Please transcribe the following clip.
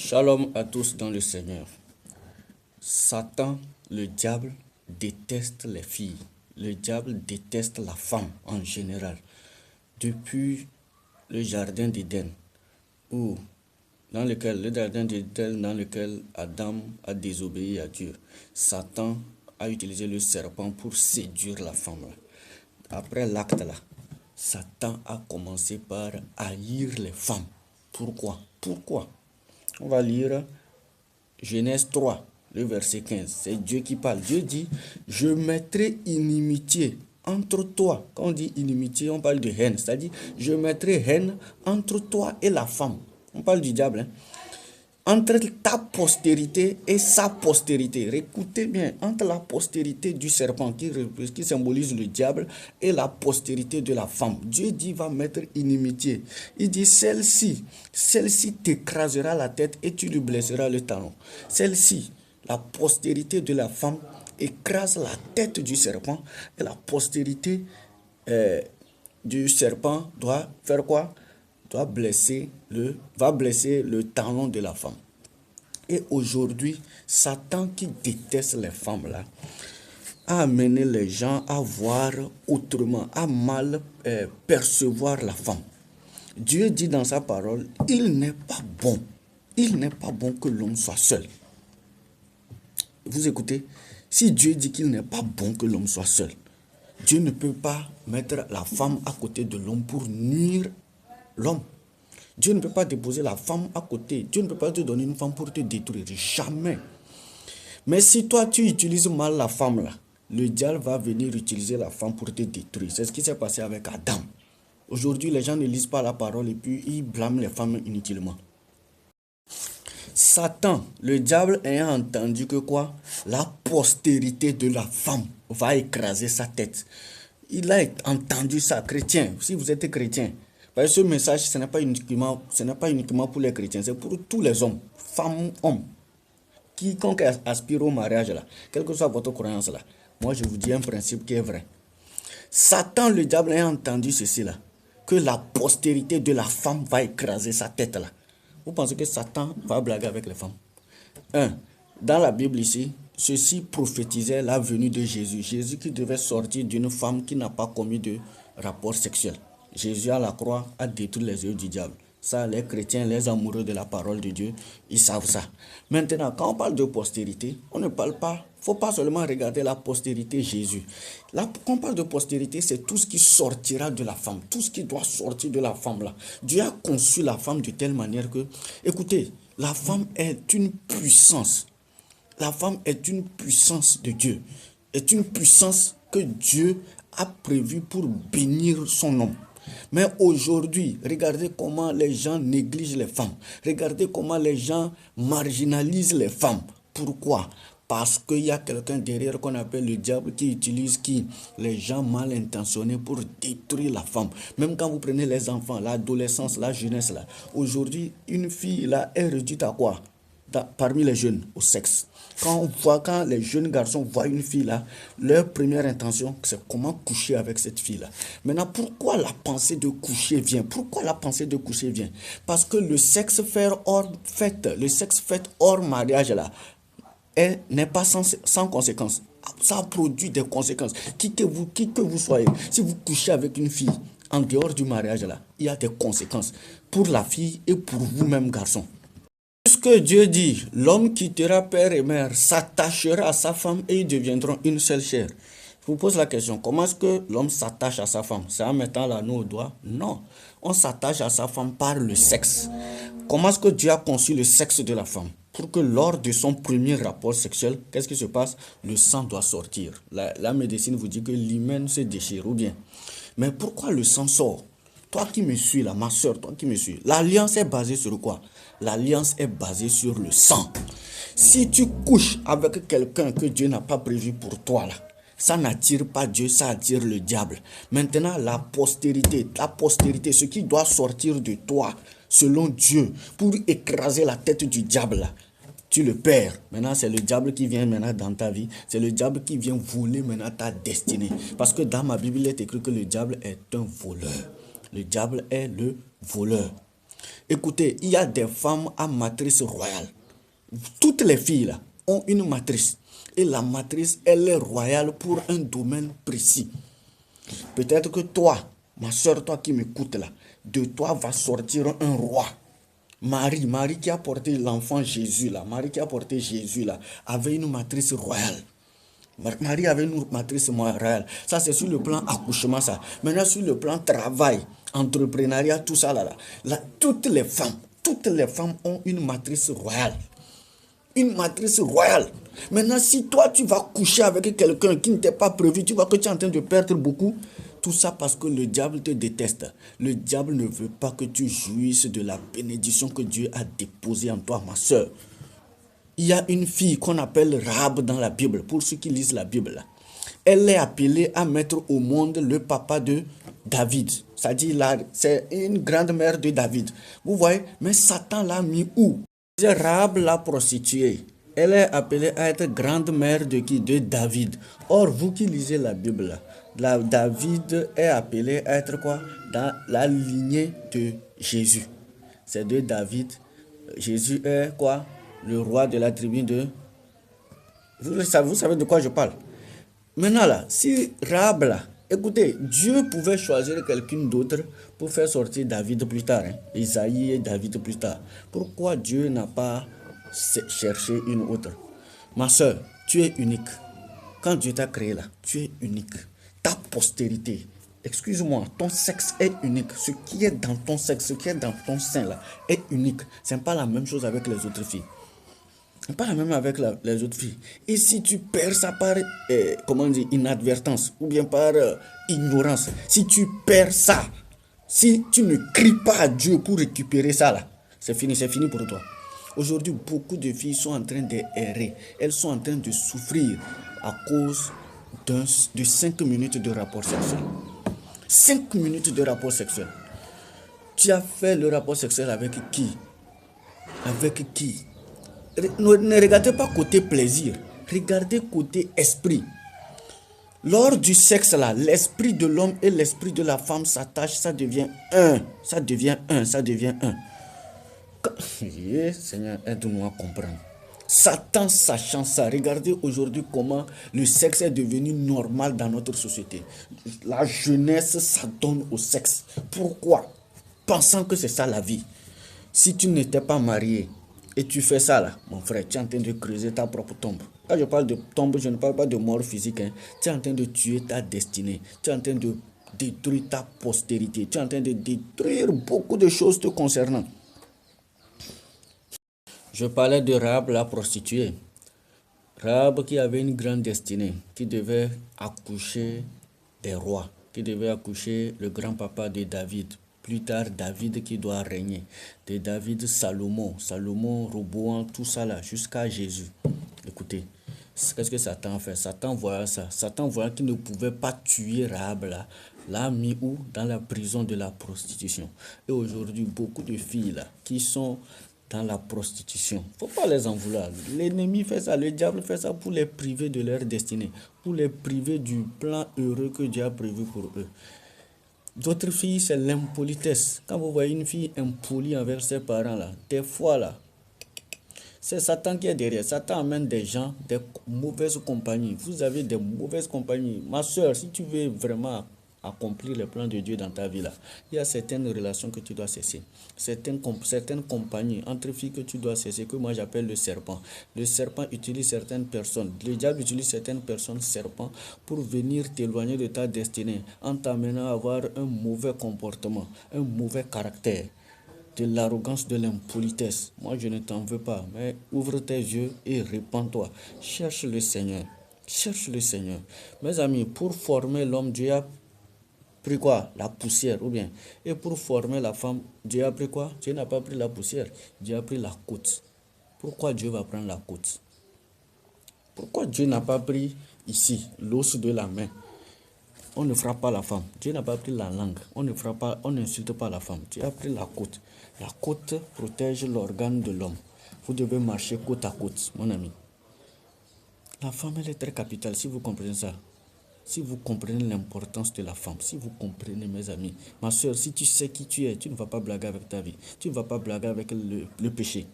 Shalom à tous dans le Seigneur. Satan, le diable, déteste les filles. Le diable déteste la femme en général. Depuis le jardin d'Éden, le jardin d'Éden dans lequel Adam a désobéi à Dieu, Satan a utilisé le serpent pour séduire la femme. Après l'acte là, Satan a commencé par haïr les femmes. Pourquoi? On va lire Genèse 3, le verset 15. C'est Dieu qui parle. Dieu dit, je mettrai inimitié entre toi. Quand on dit inimitié, on parle de haine. C'est-à-dire, je mettrai haine entre toi et la femme. On parle du diable. Entre ta postérité et sa postérité. Écoutez bien, entre la postérité du serpent qui symbolise le diable et la postérité de la femme. Dieu dit va mettre inimitié. Il dit celle-ci t'écrasera la tête et tu lui blesseras le talon. Celle-ci, la postérité de la femme écrase la tête du serpent et la postérité du serpent doit faire quoi? Va blesser le talon de la femme. Et aujourd'hui, Satan qui déteste les femmes là, a amené les gens à voir autrement, à mal percevoir la femme. Dieu dit dans sa parole, il n'est pas bon que l'homme soit seul. Vous écoutez? Si Dieu dit qu'il n'est pas bon que l'homme soit seul, Dieu ne peut pas mettre la femme à côté de l'homme pour nuire l'homme. Dieu ne peut pas déposer la femme à côté. Dieu ne peut pas te donner une femme pour te détruire. Jamais. Mais si toi, tu utilises mal la femme là, le diable va venir utiliser la femme pour te détruire. C'est ce qui s'est passé avec Adam. Aujourd'hui, les gens ne lisent pas la parole et puis ils blâment les femmes inutilement. Satan, le diable ayant entendu que quoi? La postérité de la femme va écraser sa tête. Il a entendu ça, chrétien. Si vous êtes chrétien, parce que ce message, ce n'est pas uniquement pour les chrétiens, c'est pour tous les hommes, femmes, hommes. Quiconque aspire au mariage, là, quelle que soit votre croyance, là, moi je vous dis un principe qui est vrai. Satan, le diable, a entendu ceci, là, que la postérité de la femme va écraser sa tête, là. Vous pensez que Satan va blaguer avec les femmes? Dans la Bible ici, ceci prophétisait la venue de Jésus. Jésus qui devait sortir d'une femme qui n'a pas commis de rapport sexuel. Jésus à la croix a détruit les yeux du diable. Ça, les chrétiens, les amoureux de la parole de Dieu, ils savent ça. Maintenant, quand on parle de postérité, on ne parle pas, il ne faut pas seulement regarder la postérité Jésus. Là, quand on parle de postérité, c'est tout ce qui sortira de la femme, tout ce qui doit sortir de la femme là. Dieu a conçu la femme de telle manière que, écoutez, la femme est une puissance. La femme est une puissance de Dieu. Est une puissance que Dieu a prévue pour bénir son homme. Mais aujourd'hui, regardez comment les gens négligent les femmes. Regardez comment les gens marginalisent les femmes. Pourquoi? Parce qu'il y a quelqu'un derrière qu'on appelle le diable qui utilise les gens mal intentionnés pour détruire la femme. Même quand vous prenez les enfants, l'adolescence, la jeunesse, là. Aujourd'hui, une fille là est réduite à quoi? Parmi les jeunes, au sexe. Quand les jeunes garçons voient une fille là, leur première intention, c'est comment coucher avec cette fille là. Maintenant, pourquoi la pensée de coucher vient? Parce que le sexe fait hors mariage là, n'est pas sans conséquences. Ça produit des conséquences. Qui que vous soyez, si vous couchez avec une fille en dehors du mariage là, il y a des conséquences pour la fille et pour vous-même garçon. Puisque Dieu dit, l'homme quittera père et mère, s'attachera à sa femme et ils deviendront une seule chair. Je vous pose la question, comment est-ce que l'homme s'attache à sa femme? C'est en mettant l'anneau au doigt? Non, on s'attache à sa femme par le sexe. Comment est-ce que Dieu a conçu le sexe de la femme? Pour que lors de son premier rapport sexuel, qu'est-ce qui se passe? Le sang doit sortir. La médecine vous dit que l'hymen se déchire ou bien. Mais pourquoi le sang sort? Toi qui me suis là, ma soeur, toi qui me suis, l'alliance est basée sur quoi? L'alliance est basée sur le sang. Si tu couches avec quelqu'un que Dieu n'a pas prévu pour toi là, ça n'attire pas Dieu, ça attire le diable. Maintenant, la postérité, ce qui doit sortir de toi, selon Dieu, pour écraser la tête du diable là, tu le perds. Maintenant, c'est le diable qui vient maintenant dans ta vie. C'est le diable qui vient voler maintenant ta destinée. Parce que dans ma Bible, il est écrit que le diable est un voleur. Le diable est le voleur. Écoutez, il y a des femmes à matrice royale. Toutes les filles là ont une matrice. Et la matrice, elle est royale pour un domaine précis. Peut-être que toi, ma soeur, toi qui m'écoutes là, de toi va sortir un roi. Marie qui a porté l'enfant Jésus là, Marie qui a porté Jésus là, avait une matrice royale. Marie avait une matrice royale. Ça, c'est sur le plan accouchement, ça. Maintenant, sur le plan travail, entrepreneuriat, tout ça là, toutes les femmes ont une matrice royale. Une matrice royale. Maintenant, si toi, tu vas coucher avec quelqu'un qui n'était pas prévu, tu vois que tu es en train de perdre beaucoup. Tout ça parce que le diable te déteste. Le diable ne veut pas que tu jouisses de la bénédiction que Dieu a déposée en toi, ma soeur. Il y a une fille qu'on appelle Rahab dans la Bible, pour ceux qui lisent la Bible. Elle est appelée à mettre au monde le papa de David. C'est-à-dire, c'est une grande mère de David. Vous voyez, mais Satan l'a mis où? Rahab la prostituée. Elle est appelée à être grande mère de qui? De David. Or, vous qui lisez la Bible, David est appelé à être quoi? Dans la lignée de Jésus. C'est de David. Jésus est quoi? Le roi de la tribu de... Vous savez de quoi je parle. Maintenant là, si Rahab là, écoutez, Dieu pouvait choisir quelqu'un d'autre pour faire sortir David plus tard. Isaïe et David plus tard. Pourquoi Dieu n'a pas cherché une autre? Ma soeur, tu es unique. Quand Dieu t'a créé là, tu es unique. Ta postérité, excuse-moi, ton sexe est unique. Ce qui est dans ton sexe, ce qui est dans ton sein là, est unique. Ce n'est pas la même chose avec les autres filles. Ce n'est pas la même avec les autres filles. Et si tu perds ça par, inadvertance ou bien par ignorance, si tu perds ça, si tu ne cries pas à Dieu pour récupérer ça là, c'est fini pour toi. Aujourd'hui, beaucoup de filles sont en train d'errer. Elles sont en train de souffrir à cause de 5 minutes de rapport sexuel. 5 minutes de rapport sexuel. Tu as fait le rapport sexuel avec qui? Avec qui? Ne regardez pas côté plaisir. Regardez côté esprit. Lors du sexe là, l'esprit de l'homme et l'esprit de la femme s'attachent, ça devient un. Ça devient un. Seigneur, aide-nous à comprendre. Satan sachant ça, regardez aujourd'hui comment le sexe est devenu normal dans notre société. La jeunesse s'adonne au sexe. Pourquoi? Pensant que c'est ça la vie. Si tu n'étais pas marié et tu fais ça là, mon frère, tu es en train de creuser ta propre tombe. Quand je parle de tombe, je ne parle pas de mort physique. Tu es en train de tuer ta destinée. Tu es en train de détruire ta postérité. Tu es en train de détruire beaucoup de choses te concernant. Je parlais de Rahab la prostituée. Rahab qui avait une grande destinée, qui devait accoucher des rois, qui devait accoucher le grand-papa de David. Plus tard, David qui doit régner. De David, Salomon, Roboam, tout ça là, jusqu'à Jésus. Écoutez, qu'est-ce que Satan a fait? Satan voyait ça. Satan voyait qu'il ne pouvait pas tuer Rahab là. L'a mis où? Dans la prison de la prostitution. Et aujourd'hui, beaucoup de filles là, qui sont dans la prostitution. Faut pas les en vouloir. L'ennemi fait ça, le diable fait ça pour les priver de leur destinée, pour les priver du plan heureux que Dieu a prévu pour eux. D'autres filles, c'est l'impolitesse. Quand vous voyez une fille impolie envers ses parents, là, des fois, là, c'est Satan qui est derrière. Satan amène des gens, des mauvaises compagnies. Vous avez des mauvaises compagnies. Ma soeur, si tu veux vraiment accomplir le plan de Dieu dans ta vie là, il y a certaines relations que tu dois cesser, certaines compagnies entre filles que tu dois cesser, que moi j'appelle le serpent. Le serpent utilise certaines personnes, le diable utilise certaines personnes serpents pour venir t'éloigner de ta destinée en t'amenant à avoir un mauvais comportement, un mauvais caractère, de l'arrogance, de l'impolitesse. Moi je ne t'en veux pas, mais ouvre tes yeux et répands-toi. Cherche le Seigneur. Mes amis, pour former l'homme, Dieu a pris quoi? La poussière, ou bien. Et pour former la femme, Dieu a pris quoi? Dieu n'a pas pris la poussière, Dieu a pris la côte. Pourquoi Dieu va prendre la côte? Pourquoi Dieu n'a pas pris ici l'os de la main? On ne frappe pas la femme. Dieu n'a pas pris la langue. On ne frappe pas, on n'insulte pas la femme. Dieu a pris la côte. La côte protège l'organe de l'homme. Vous devez marcher côte à côte, mon ami. La femme, elle est très capitale, si vous comprenez ça. Si vous comprenez l'importance de la femme, si vous comprenez, mes amis, ma soeur, si tu sais qui tu es, tu ne vas pas blaguer avec ta vie. Tu ne vas pas blaguer avec le péché.